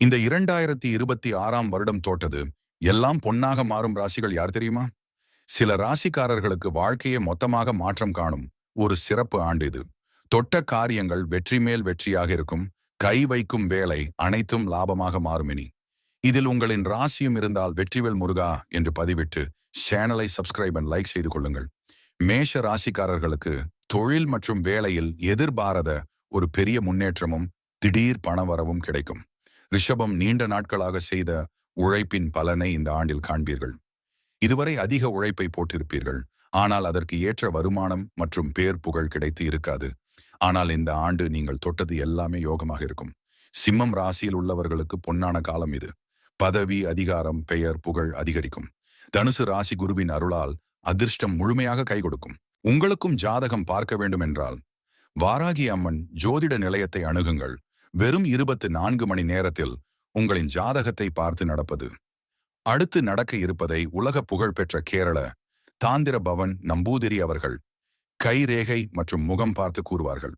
இந்த 2026ஆம் வருடம் தோட்டது எல்லாம் பொன்னாக மாறும் ராசிகள் யார் தெரியுமா? சில ராசிக்காரர்களுக்கு வாழ்க்கையே மொத்தமாக மாற்றம் காணும் ஒரு சிறப்பு ஆண்டு இது. தொட்ட காரியங்கள் வெற்றி மேல் வெற்றியாக இருக்கும். கை வைக்கும் வேலை அனைத்தும் லாபமாக மாறும் இனி. இதில் உங்களின் ராசியும் இருந்தால் வெற்றிவேல் முருகா என்று பதிவிட்டு சேனலை சப்ஸ்கிரைப் அண்ட் லைக் செய்து கொள்ளுங்கள். மேஷ ராசிக்காரர்களுக்கு தொழில் மற்றும் வேலையில் எதிர்பாராத ஒரு பெரிய முன்னேற்றமும் திடீர் பணவரவும் கிடைக்கும். ரிஷபம் நீண்ட நாட்களாக செய்த உழைப்பின் பலனை இந்த ஆண்டில் காண்பீர்கள். இதுவரை அதிக உழைப்பை போட்டிருப்பீர்கள், ஆனால் அதற்கு ஏற்ற வருமானம் மற்றும் பேர் புகழ் கிடைத்து இருக்காது. ஆனால் இந்த ஆண்டு நீங்கள் தொட்டது எல்லாமே யோகமாக இருக்கும். சிம்மம் ராசியில் உள்ளவர்களுக்கு பொன்னான காலம் இது. பதவி, அதிகாரம், பெயர், புகழ் அதிகரிக்கும். தனுசு ராசி குருவின் அருளால் அதிர்ஷ்டம் முழுமையாக கை கொடுக்கும். உங்களுக்கும் ஜாதகம் பார்க்க வேண்டும் என்றால் வாராகி அம்மன் ஜோதிட நிலையத்தை அணுகுங்கள். வெறும் 24 மணி நேரத்தில் உங்களின் ஜாதகத்தை பார்த்து நடப்பது. அடுத்து நடக்க இருப்பதை உலக புகழ்பெற்ற கேரள தாந்திர பவன் நம்பூதிரி அவர்கள் கைரேகை மற்றும் முகம் பார்த்து கூறுவார்கள்.